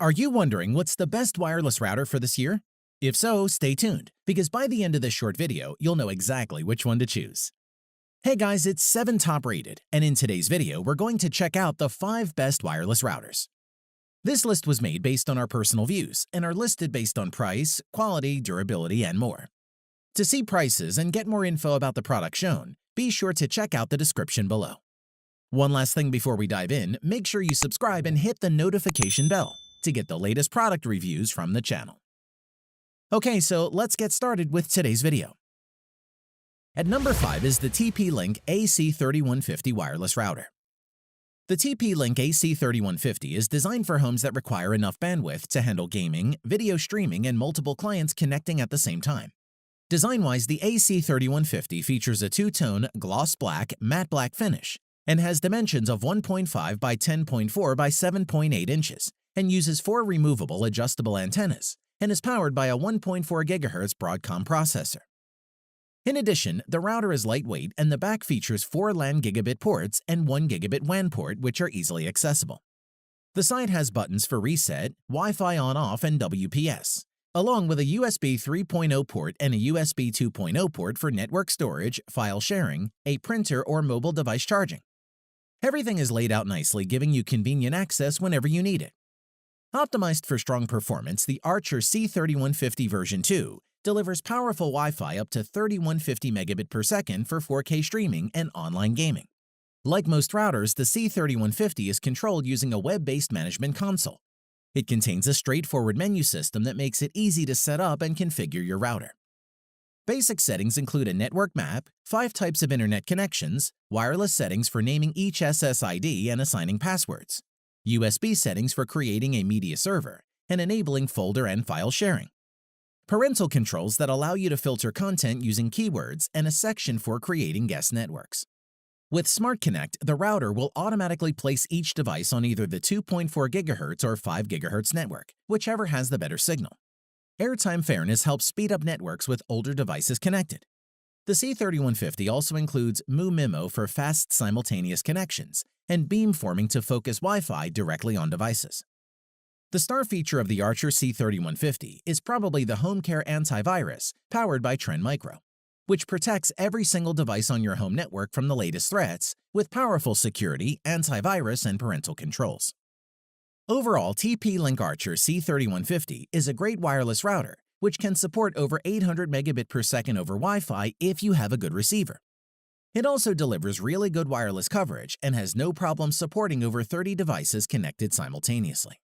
Are you wondering what's the best wireless router for this year? If so, stay tuned, because by the end of this short video, you'll know exactly which one to choose. Hey guys, it's 7 Top Rated, and in today's video, we're going to check out the 5 best wireless routers. This list was made based on our personal views and are listed based on price, quality, durability, and more. To see prices and get more info about the product shown, be sure to check out the description below. One last thing before we dive in, make sure you subscribe and hit the notification bell to get the latest product reviews from the channel. Okay, so let's get started with today's video. At number 5 is the TP-LINK AC3150 wireless router. The TP-LINK AC3150 is designed for homes that require enough bandwidth to handle gaming, video streaming, and multiple clients connecting at the same time. Design-wise, the AC3150 features a two-tone gloss black, matte black finish and has dimensions of 1.5 by 10.4 by 7.8 inches and uses 4 removable adjustable antennas and is powered by a 1.4 GHz Broadcom processor. In addition, the router is lightweight and the back features 4 LAN gigabit ports and 1 gigabit WAN port, which are easily accessible. The side has buttons for reset, Wi-Fi on-off, and WPS, along with a USB 3.0 port and a USB 2.0 port for network storage, file sharing, a printer, or mobile device charging. Everything is laid out nicely, giving you convenient access whenever you need it. Optimized for strong performance, the Archer C3150 version 2 delivers powerful Wi-Fi up to 3150 megabit per second for 4K streaming and online gaming. Like most routers, the C3150 is controlled using a web-based management console. It contains a straightforward menu system that makes it easy to set up and configure your router. Basic settings include a network map, 5 types of internet connections, wireless settings for naming each SSID and assigning passwords, USB settings for creating a media server, and enabling folder and file sharing, parental controls that allow you to filter content using keywords, and a section for creating guest networks. With Smart Connect, the router will automatically place each device on either the 2.4 GHz or 5 GHz network, whichever has the better signal. Airtime fairness helps speed up networks with older devices connected. The C3150 also includes MU-MIMO for fast simultaneous connections and beamforming to focus Wi-Fi directly on devices. The star feature of the Archer C3150 is probably the HomeCare antivirus powered by Trend Micro, which protects every single device on your home network from the latest threats with powerful security, antivirus, and parental controls. Overall, TP-LINK Archer C3150 is a great wireless router which can support over 800 megabit per second over Wi-Fi if you have a good receiver. It also delivers really good wireless coverage and has no problem supporting over 30 devices connected simultaneously.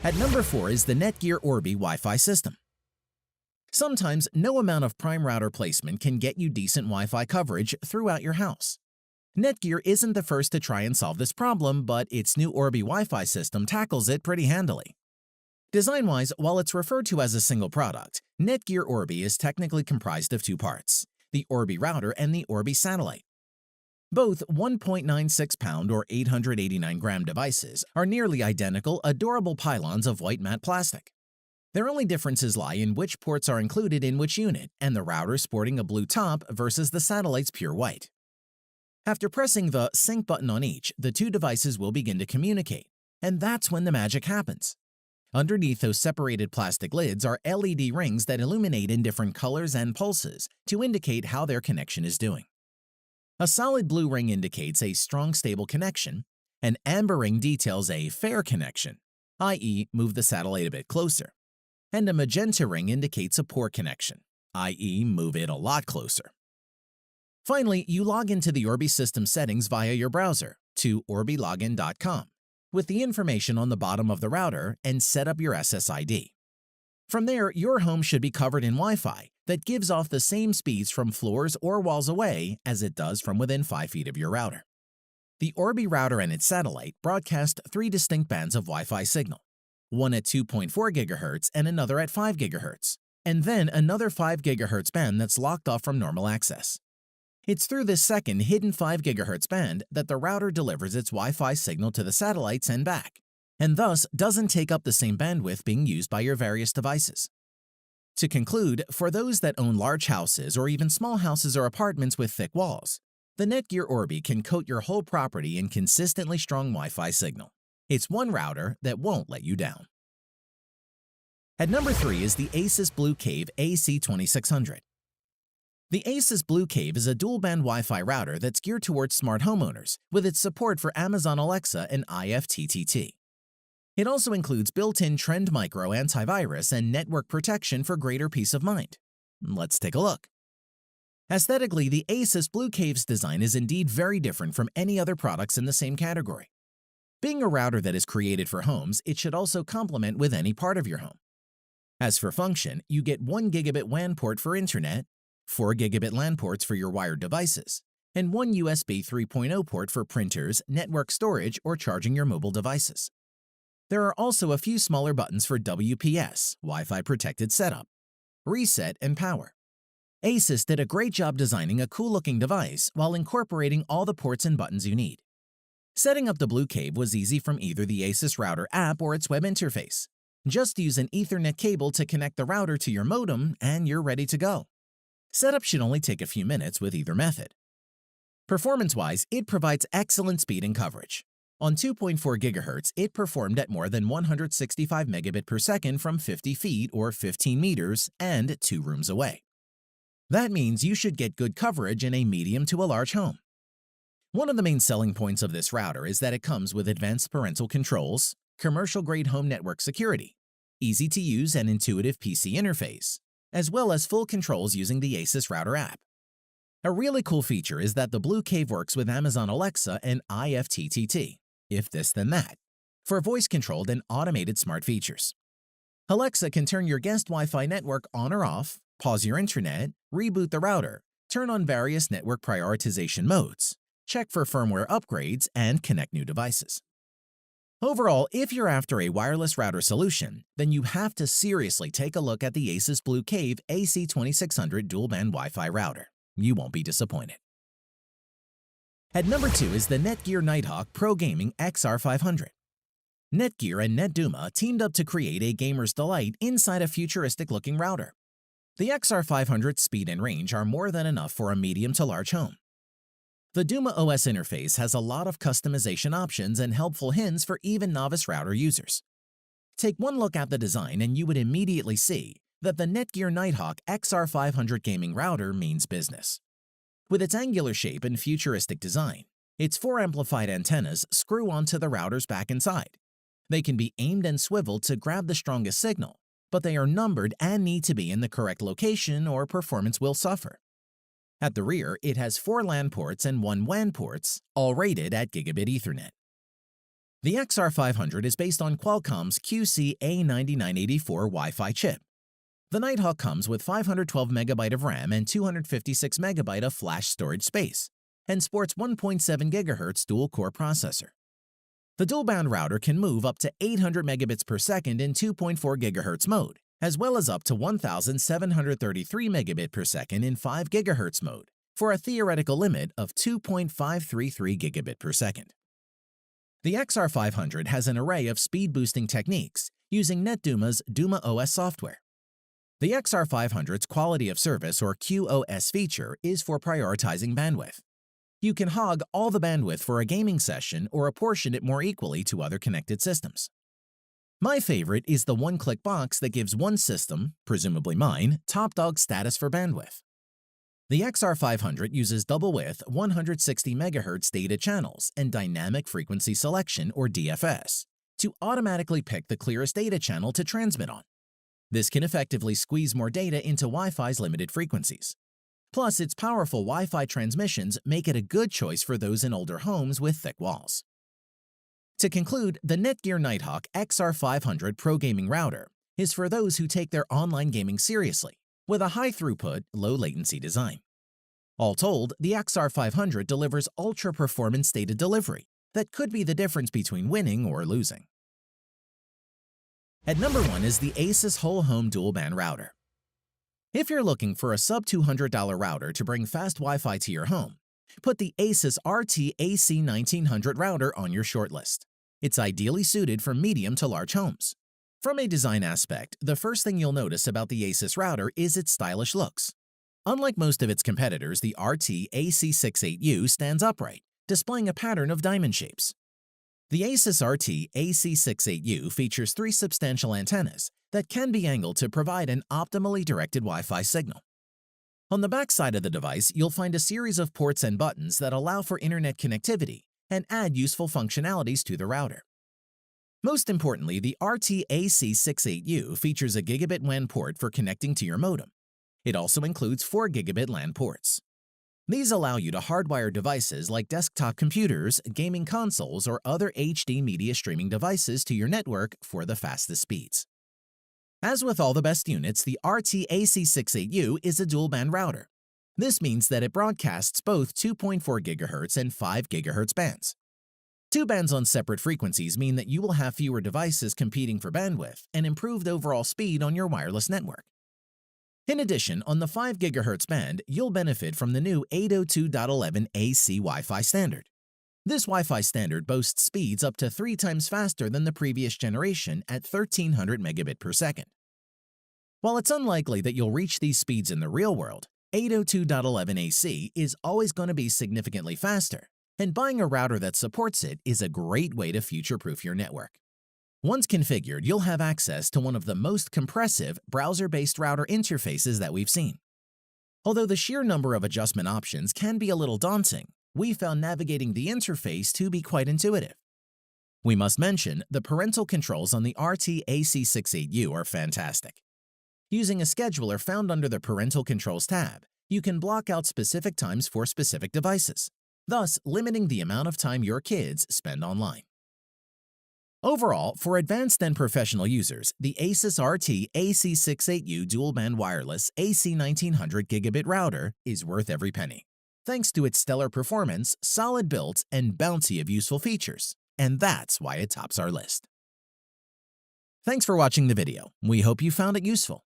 At number 4 is the Netgear Orbi Wi-Fi system. Sometimes no amount of prime router placement can get you decent Wi-Fi coverage throughout your house. Netgear isn't the first to try and solve this problem, but its new Orbi Wi-Fi system tackles it pretty handily. Design-wise, while it's referred to as a single product, Netgear Orbi is technically comprised of 2 parts, the Orbi router and the Orbi satellite. Both 1.96-pound or 889-gram devices are nearly identical, adorable pylons of white matte plastic. Their only differences lie in which ports are included in which unit and the router sporting a blue top versus the satellite's pure white. After pressing the sync button on each, the 2 devices will begin to communicate, and that's when the magic happens. Underneath those separated plastic lids are LED rings that illuminate in different colors and pulses to indicate how their connection is doing. A solid blue ring indicates a strong, stable connection. An amber ring details a fair connection, i.e., move the satellite a bit closer. And a magenta ring indicates a poor connection, i.e., move it a lot closer. Finally, you log into the Orbi system settings via your browser to orbilogin.com with the information on the bottom of the router and set up your SSID. From there, your home should be covered in Wi-Fi that gives off the same speeds from floors or walls away as it does from within 5 feet of your router. The Orbi router and its satellite broadcast 3 distinct bands of Wi-Fi signal, one at 2.4 GHz and another at 5 GHz, and then another 5 GHz band that's locked off from normal access. It's through this second hidden 5 GHz band that the router delivers its Wi-Fi signal to the satellites and back, and thus doesn't take up the same bandwidth being used by your various devices. To conclude, for those that own large houses or even small houses or apartments with thick walls, the Netgear Orbi can coat your whole property in consistently strong Wi-Fi signal. It's one router that won't let you down. At number 3 is the Asus Blue Cave AC2600. The Asus Blue Cave is a dual-band Wi-Fi router that's geared towards smart homeowners with its support for Amazon Alexa and IFTTT. It also includes built-in Trend Micro antivirus and network protection for greater peace of mind. Let's take a look. Aesthetically, the Asus Blue Cave's design is indeed very different from any other products in the same category. Being a router that is created for homes, it should also complement with any part of your home. As for function, you get 1 gigabit WAN port for internet, 4 gigabit LAN ports for your wired devices, and 1 USB 3.0 port for printers, network storage, or charging your mobile devices. There are also a few smaller buttons for WPS, Wi-Fi protected setup, reset, and power. Asus did a great job designing a cool-looking device while incorporating all the ports and buttons you need. Setting up the Blue Cave was easy from either the Asus Router app or its web interface. Just use an Ethernet cable to connect the router to your modem and you're ready to go. Setup should only take a few minutes with either method. Performance-wise, it provides excellent speed and coverage. On 2.4 GHz, it performed at more than 165 megabit per second from 50 feet or 15 meters and 2 rooms away. That means you should get good coverage in a medium to a large home. One of the main selling points of this router is that it comes with advanced parental controls, commercial-grade home network security, easy-to-use and intuitive PC interface, as well as full controls using the Asus Router app. A really cool feature is that the Blue Cave works with Amazon Alexa and IFTTT, if this then that, for voice-controlled and automated smart features. Alexa can turn your guest Wi-Fi network on or off, pause your internet, reboot the router, turn on various network prioritization modes, check for firmware upgrades, and connect new devices. Overall, if you're after a wireless router solution, then you have to seriously take a look at the Asus Blue Cave AC2600 dual-band Wi-Fi router. You won't be disappointed. At number 2 is the Netgear Nighthawk Pro Gaming XR500. Netgear and NetDuma teamed up to create a gamer's delight inside a futuristic-looking router. The XR500's speed and range are more than enough for a medium to large home. The Duma OS interface has a lot of customization options and helpful hints for even novice router users. Take one look at the design and you would immediately see that the Netgear Nighthawk XR500 gaming router means business. With its angular shape and futuristic design, its 4 amplified antennas screw onto the router's back and side. They can be aimed and swiveled to grab the strongest signal, but they are numbered and need to be in the correct location or performance will suffer. At the rear, it has 4 LAN ports and 1 WAN ports, all rated at gigabit Ethernet. The XR500 is based on Qualcomm's QC-A9984 Wi-Fi chip. The Nighthawk comes with 512 MB of RAM and 256 MB of flash storage space, and sports 1.7 GHz dual-core processor. The dual-band router can move up to 800 megabits per second in 2.4 GHz mode, as well as up to 1,733 megabit per second in 5 GHz mode, for a theoretical limit of 2.533 gigabit per second. The XR500 has an array of speed-boosting techniques using NetDuma's Duma OS software. The XR500's quality of service or QoS feature is for prioritizing bandwidth. You can hog all the bandwidth for a gaming session or apportion it more equally to other connected systems. My favorite is the one-click box that gives one system, presumably mine, top dog status for bandwidth. The XR500 uses double-width 160 MHz data channels and dynamic frequency selection or DFS to automatically pick the clearest data channel to transmit on. This can effectively squeeze more data into Wi-Fi's limited frequencies. Plus, its powerful Wi-Fi transmissions make it a good choice for those in older homes with thick walls. To conclude, the Netgear Nighthawk XR500 Pro Gaming Router is for those who take their online gaming seriously, with a high-throughput, low-latency design. All told, the XR500 delivers ultra-performance data delivery that could be the difference between winning or losing. At number 1 is the Asus Whole Home Dual-Band Router. If you're looking for a sub-$200 router to bring fast Wi-Fi to your home, put the Asus RT AC1900 router on your shortlist. It's ideally suited for medium to large homes. From a design aspect, the first thing you'll notice about the Asus router is its stylish looks. Unlike most of its competitors, the RT AC68U stands upright, displaying a pattern of diamond shapes. The Asus RT AC68U features 3 substantial antennas that can be angled to provide an optimally directed Wi-Fi signal. On the back side of the device, you'll find a series of ports and buttons that allow for internet connectivity and add useful functionalities to the router. Most importantly, the RT AC68U features a gigabit WAN port for connecting to your modem. It also includes 4 gigabit LAN ports. These allow you to hardwire devices like desktop computers, gaming consoles, or other HD media streaming devices to your network for the fastest speeds. As with all the best units, the RT AC68U is a dual-band router. This means that it broadcasts both 2.4 GHz and 5 GHz bands. 2 bands on separate frequencies mean that you will have fewer devices competing for bandwidth and improved overall speed on your wireless network. In addition, on the 5 GHz band, you'll benefit from the new 802.11ac Wi-Fi standard. This Wi-Fi standard boasts speeds up to 3 times faster than the previous generation at 1300 megabit per second. While it's unlikely that you'll reach these speeds in the real world, 802.11ac is always going to be significantly faster, and buying a router that supports it is a great way to future-proof your network. Once configured, you'll have access to one of the most compressive browser-based router interfaces that we've seen. Although the sheer number of adjustment options can be a little daunting, we found navigating the interface to be quite intuitive. We must mention the parental controls on the RT AC68U are fantastic. Using a scheduler found under the Parental Controls tab, you can block out specific times for specific devices, thus limiting the amount of time your kids spend online. Overall, for advanced and professional users, the Asus RT AC68U dual-band wireless AC1900 gigabit router is worth every penny, thanks to its stellar performance, solid build, and bounty of useful features, and that's why it tops our list. Thanks for watching the video. We hope you found it useful.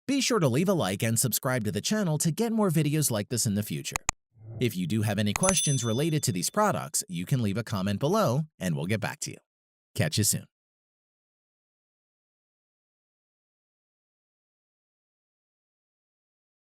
Be sure to leave a like and subscribe to the channel to get more videos like this in the future. If you do have any questions related to these products, you can leave a comment below and we'll get back to you. Catch you soon.